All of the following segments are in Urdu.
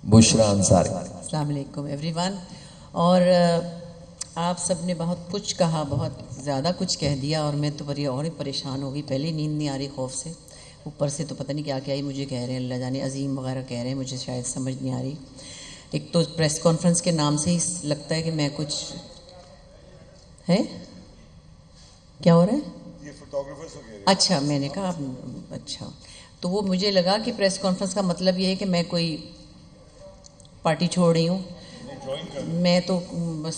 بشرا انصاری. السلام علیکم ایوری ون. اور آپ سب نے بہت کچھ کہا، بہت زیادہ کچھ کہہ دیا، اور میں تو بڑی اور ہی پریشان ہو گئی. پہلے نیند نہیں آ رہی خوف سے، اوپر سے تو پتہ نہیں کیا کیا ہی مجھے کہہ رہے ہیں، اللہ جانے عظیم وغیرہ کہہ رہے ہیں، مجھے شاید سمجھ نہیں آ رہی. ایک تو پریس کانفرنس کے نام سے ہی لگتا ہے کہ میں کچھ ہے. کیا ہو رہا ہے؟ یہ فوٹوگرافرز وغیرہ. اچھا، میں نے کہا اچھا، تو وہ مجھے لگا کہ پریس کانفرنس کا مطلب یہ ہے کہ میں کوئی پارٹی چھوڑ رہی ہوں. میں تو بس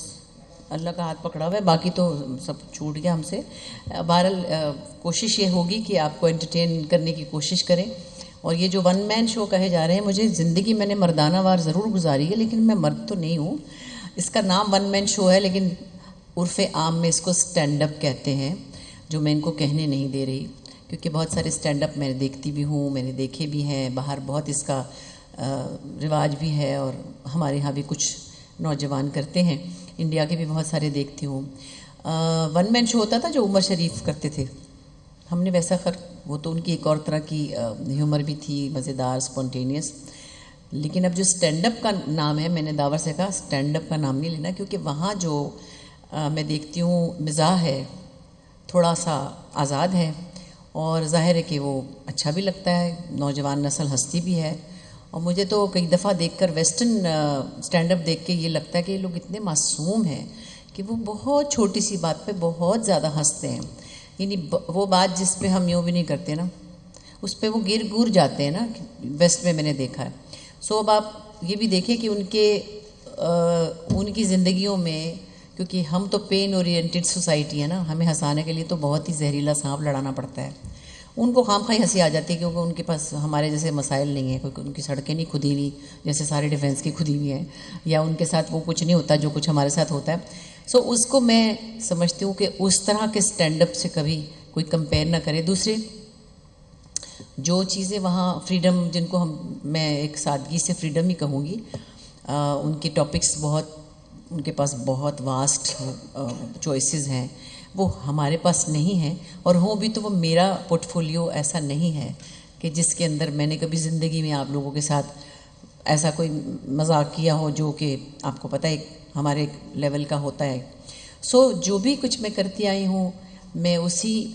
اللہ کا ہاتھ پکڑا ہوا ہے، باقی تو سب چھوٹ گیا ہم سے. بہرحال کوشش یہ ہوگی کہ آپ کو انٹرٹین کرنے کی کوشش کریں. اور یہ جو ون مین شو کہے جا رہے ہیں، مجھے زندگی میں نے مردانہ وار ضرور گزاری ہے، لیکن میں مرد تو نہیں ہوں. اس کا نام ون مین شو ہے، لیکن عرف عام میں اس کو اسٹینڈ اپ کہتے ہیں، جو میں ان کو کہنے نہیں دے رہی، کیونکہ بہت سارے اسٹینڈ اپ میں نے دیکھتی بھی ہوں، میں نے دیکھے بھی ہیں باہر، بہت اس کا رواج بھی ہے، اور ہمارے ہاں بھی کچھ نوجوان کرتے ہیں، انڈیا کے بھی بہت سارے دیکھتی ہوں. ون مین شو ہوتا تھا جو عمر شریف کرتے تھے، ہم نے ویسا وہ تو ان کی ایک اور طرح کی ہیومر بھی تھی، مزیدار، اسپونٹینیس. لیکن اب جو اسٹینڈ اپ کا نام ہے، میں نے داور سے کہا اسٹینڈ اپ کا نام نہیں لینا، کیونکہ وہاں جو میں دیکھتی ہوں مزاح ہے، تھوڑا سا آزاد ہے، اور ظاہر ہے کہ وہ اچھا بھی لگتا ہے، نوجوان نسل ہنستی بھی ہے. اور مجھے تو کئی دفعہ دیکھ کر ویسٹرن اسٹینڈ اپ دیکھ کے یہ لگتا ہے کہ یہ لوگ اتنے معصوم ہیں کہ وہ بہت چھوٹی سی بات پہ بہت زیادہ ہنستے ہیں. یعنی وہ بات جس پہ ہم یوں بھی نہیں کرتے نا، اس پہ وہ گر جاتے ہیں نا، ویسٹ میں نے دیکھا ہے. سو اب آپ یہ بھی دیکھیں کہ ان کی زندگیوں میں، کیونکہ ہم تو پین اورینٹڈ سوسائٹی ہے نا، ہمیں ہنسانے کے لیے تو بہت ہی زہریلا سانپ لڑانا پڑتا ہے. ان کو خام خواہ ہنسی آ جاتی ہے، کیونکہ ان کے پاس ہمارے جیسے مسائل نہیں ہیں، کیونکہ ان کی سڑکیں نہیں کھدی ہوئی جیسے سارے ڈیفینس کی کھدی ہوئی ہیں، یا ان کے ساتھ وہ کچھ نہیں ہوتا جو کچھ ہمارے ساتھ ہوتا ہے. سو اس کو میں سمجھتی ہوں کہ اس طرح کے اسٹینڈ اپ سے کبھی کوئی کمپیئر نہ کرے. دوسرے جو چیزیں وہاں فریڈم، جن کو میں ایک سادگی سے فریڈم ہی کہوں گی، ان کی ٹاپکس بہت، ان کے پاس بہت واسٹ چوائسیز ہیں، وہ ہمارے پاس نہیں ہیں. اور ہوں بھی تو وہ میرا پورٹ فولیو ایسا نہیں ہے کہ جس کے اندر میں نے کبھی زندگی میں آپ لوگوں کے ساتھ ایسا کوئی مذاق کیا ہو جو کہ آپ کو پتہ ہے ہمارے لیول کا ہوتا ہے. سو جو بھی کچھ میں کرتی آئی ہوں، میں اسی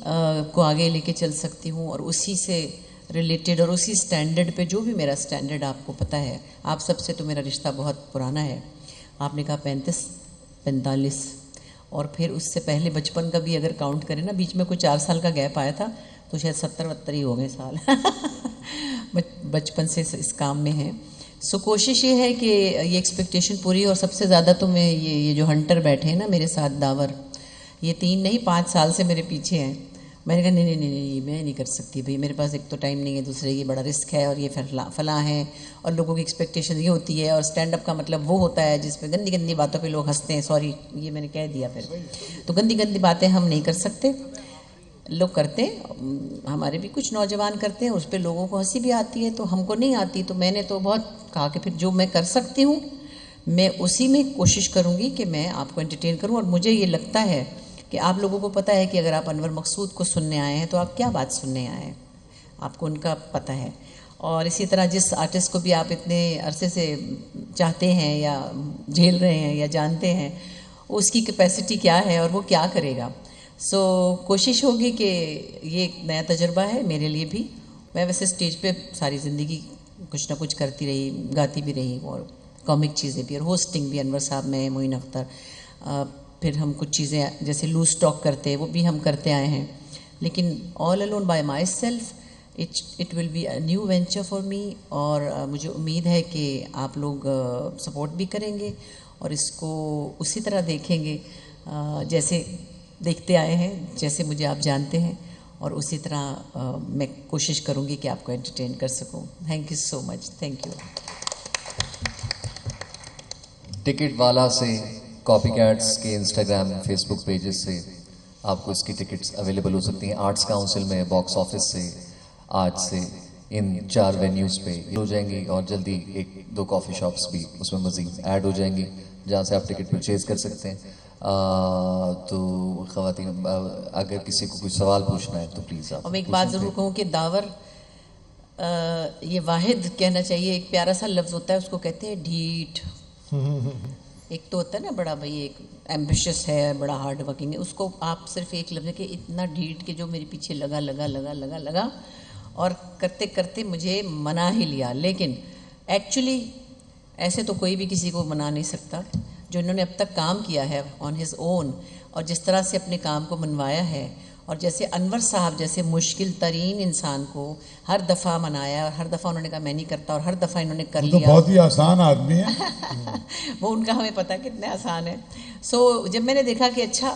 کو آگے لے کے چل سکتی ہوں، اور اسی سے ریلیٹڈ، اور اسی سٹینڈرڈ پہ، جو بھی میرا سٹینڈرڈ آپ کو پتہ ہے. آپ سب سے تو میرا رشتہ بہت پرانا ہے. آپ نے کہا 45 اور پھر اس سے پہلے بچپن کا بھی اگر کاؤنٹ کریں نا، بیچ میں کوئی 4 سال کا گیپ آیا تھا، تو شاید 70-72 ہی ہو گئے سال بچپن سے اس کام میں ہیں. سو کوشش یہ ہے کہ یہ ایکسپیکٹیشن پوری. اور سب سے زیادہ تو میں یہ جو ہنٹر بیٹھے ہیں نا میرے ساتھ، داور، یہ 3 نہیں 5 سال سے میرے پیچھے ہیں. میں نے کہا نہیں میں نہیں کر سکتی بھئی، میرے پاس ایک تو ٹائم نہیں ہے، دوسرے یہ بڑا رسک ہے، اور یہ فلاں ہیں، اور لوگوں کی ایکسپیکٹیشن یہ ہوتی ہے. اور اسٹینڈ اپ کا مطلب وہ ہوتا ہے جس پہ گندی گندی باتوں پہ لوگ ہنستے ہیں. سوری، یہ میں نے کہہ دیا. پھر تو گندی باتیں ہم نہیں کر سکتے، لوگ کرتے ہیں، ہمارے بھی کچھ نوجوان کرتے ہیں، اس پہ لوگوں کو ہنسی بھی آتی ہے، تو ہم کو نہیں آتی. تو میں نے تو بہت کہا کہ پھر جو میں کر سکتی ہوں میں اسی میں کوشش کروں گی کہ میں آپ کو انٹرٹین کروں. اور مجھے یہ لگتا ہے کہ آپ لوگوں کو پتہ ہے کہ اگر آپ انور مقصود کو سننے آئے ہیں تو آپ کیا بات سننے آئے ہیں، آپ کو ان کا پتہ ہے. اور اسی طرح جس آرٹسٹ کو بھی آپ اتنے عرصے سے چاہتے ہیں یا جھیل رہے ہیں یا جانتے ہیں، اس کی کیپیسٹی کیا ہے اور وہ کیا کرے گا. سو کوشش ہوگی کہ یہ ایک نیا تجربہ ہے میرے لیے بھی. میں ویسے اسٹیج پہ ساری زندگی کچھ نہ کچھ کرتی رہی، گاتی بھی رہی، اور کامک چیزیں بھی، اور ہوسٹنگ بھی. انور صاحب، میں، معین اختر، پھر ہم کچھ چیزیں جیسے لوز ٹاک کرتے، وہ بھی ہم کرتے آئے ہیں. لیکن all alone by myself it will be a new venture for me. اور مجھے امید ہے کہ آپ لوگ سپورٹ بھی کریں گے، اور اس کو اسی طرح دیکھیں گے جیسے دیکھتے آئے ہیں، جیسے مجھے آپ جانتے ہیں. اور اسی طرح میں کوشش کروں گی کہ آپ کو انٹرٹین کر سکوں. Thank you so much. Thank you. Ticket والا سے، کاپی کیٹس کے انسٹاگرام فیس بک پیجز سے آپ کو اس کی ٹکٹس اویلیبل ہو سکتی ہیں. آرٹس کاؤنسل میں باکس آفس سے آج سے ان 4 وینیوز پہ ہو جائیں گی، اور جلدی 1-2 کافی شاپس بھی اس میں مزید ایڈ ہو جائیں گی جہاں سے آپ ٹکٹ پرچیز کر سکتے ہیں. تو خواتین، اگر کسی کو کوئی سوال پوچھنا ہے تو پلیز آپ اور میں ایک بات ضرور کہوں کہ داور یہ واحد کہنا چاہیے، ایک پیارا سا لفظ ہوتا ہے، اس کو کہتے ہیں ڈھیٹ. ایک تو ہوتا ہے نا بڑا بھائی ایک ایمبیشس ہے، بڑا ہارڈ ورکنگ ہے، اس کو آپ صرف ایک لفظ ہے کہ اتنا ڈھیٹ کہ جو میرے پیچھے لگا اور کرتے کرتے مجھے منا ہی لیا. لیکن ایکچولی ایسے تو کوئی بھی کسی کو منا نہیں سکتا. جو انہوں نے اب تک کام کیا ہے آن ہز اون، اور جس طرح سے اپنے کام کو منوایا ہے، اور جیسے انور صاحب جیسے مشکل ترین انسان کو ہر دفعہ منایا، اور ہر دفعہ انہوں نے کہا میں نہیں کرتا، اور ہر دفعہ انہوں نے کر تو لیا. بہت ہی آسان آدمی ہے. وہ ان کا ہمیں پتہ کتنے آسان ہے. سو جب میں نے دیکھا کہ اچھا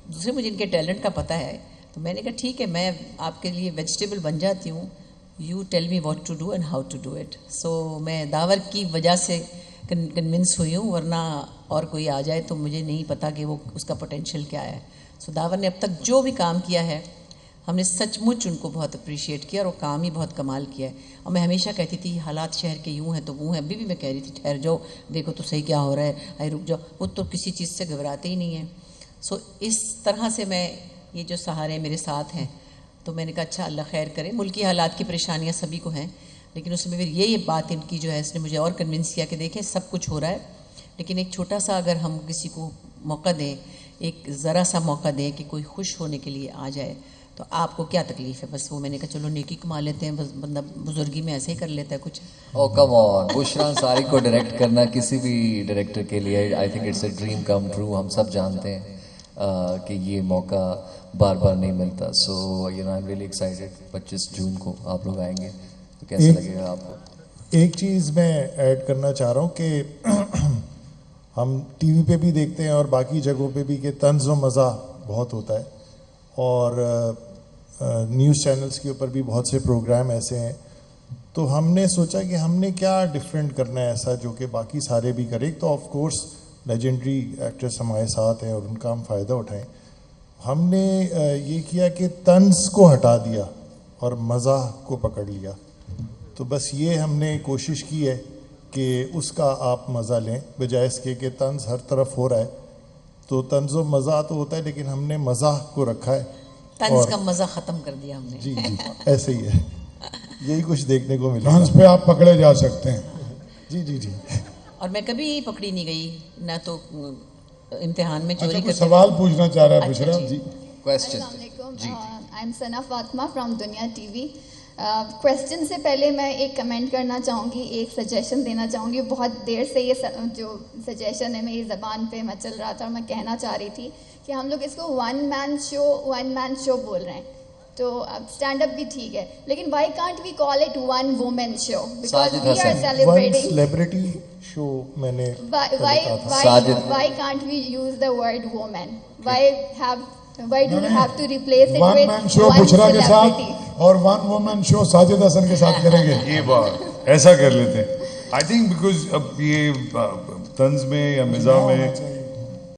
دوسرے مجھے ان کے ٹیلنٹ کا پتہ ہے، تو میں نے کہا ٹھیک ہے میں آپ کے لیے ویجیٹیبل بن جاتی ہوں، you tell me what to do and how to do it. So میں داور کی وجہ سے کنونس ہوئی ہوں، ورنہ اور کوئی آ جائے تو مجھے نہیں پتا کہ وہ اس کا پوٹینشیل کیا ہے. سو داور نے اب تک جو بھی کام کیا ہے ہم نے سچ مچ ان کو بہت اپریشیٹ کیا، اور وہ کام ہی بہت کمال کیا ہے. اور میں ہمیشہ کہتی تھی حالات شہر کے یوں ہیں تو وہ ہیں، ابھی بھی میں کہہ رہی تھی ٹھہر جاؤ دیکھو تو صحیح کیا ہو رہا ہے، اے رک جاؤ. وہ تو کسی چیز سے گھبراتے ہی نہیں ہیں. سو اس طرح سے میں یہ جو سہارے میرے ساتھ ہیں، تو میں نے کہا اچھا اللہ خیر کرے. ملکی حالات کی پریشانیاں سبھی کو ہیں، لیکن اس میں پھر یہ بات ان کی جو ہے اس نے مجھے اور کنونس کیا کہ دیکھیں سب کچھ ہو رہا ہے، لیکن ایک چھوٹا سا اگر ہم کسی کو موقع دیں، ایک ذرا سا موقع دیں کہ کوئی خوش ہونے کے لیے آ جائے، تو آپ کو کیا تکلیف ہے. بس وہ میں نے کہا چلو نیکی کما لیتے ہیں، بس بندہ بزرگی میں ایسے ہی کر لیتا ہے کچھ. او کم آن، بشرا انصاری کو ڈائریکٹ کرنا کسی بھی ڈائریکٹر کے لیے I think it's a dream come true. ہم سب جانتے ہیں کہ یہ موقع بار بار نہیں ملتا. So you know I am really excited. 25 جون کو آپ لوگ آئیں گے تو کیسا لگے گا آپ کو؟ ایک چیز میں ایڈ کرنا چاہ رہا ہوں کہ ہم ٹی وی پہ بھی دیکھتے ہیں اور باقی جگہوں پہ بھی کہ طنز و مزاح بہت ہوتا ہے، اور نیوز چینلز کے اوپر بھی بہت سے پروگرام ایسے ہیں. تو ہم نے سوچا کہ ہم نے کیا ڈفرینٹ کرنا ہے ایسا جو کہ باقی سارے بھی کریں. تو آف کورس لیجنڈری ایکٹرس ہمارے ساتھ ہیں اور ان کا ہم فائدہ اٹھائیں. ہم نے یہ کیا کہ طنز کو ہٹا دیا اور مزاح کو پکڑ لیا. تو بس یہ ہم نے کوشش کی ہے کہ اس کا آپ مزہ لیں، بجائے اس کے کہ طنز ہر طرف ہو رہا ہے. تو طنز و مزاح تو ہوتا ہے، لیکن ہم نے مزاح کو رکھا ہے. طنز کا مزہ ختم کر دیا ہم نے. جی جی ایسے ہی ہے، یہی کچھ دیکھنے کو ملا. ڈانس پہ آپ پکڑے جا سکتے ہیں. جی جی جی. اور میں کبھی پکڑی نہیں گئی، نہ تو امتحان میں چوری اچھا کوئی کرتے سوال پوچھنا چاہ رہا ہے اچھا، بشرا جی. کویسچن السلام علیکم. جی I am Sana Fatima from Dunya TV. Question سے پہلے میں ایک کمنٹ کرنا چاہوں گی، ایک سجیشن دینا چاہوں گی. بہت دیر سے یہ جو سجیشن ہے میری زبان پہ مچل رہا تھا، اور میں کہنا چاہ رہی تھی کہ ہم لوگ اس کو ون مین شو بول رہے ہیں. تو اب اسٹینڈ اپ بھی ٹھیک ہے، لیکن why can't we call it one woman show? Because we are one celebrating. Celebrity show میں نے Why can't we use the word woman? Why do we have to replace it one with man show one Bushra کے ساتھ celebrity? اور one woman show Sajid Hasan کے ساتھ کریں گے. یہ بات ایسا کر لیتے ہیں. آئی تھنک بیکاز اب یہ طنز میں یا مزاح میں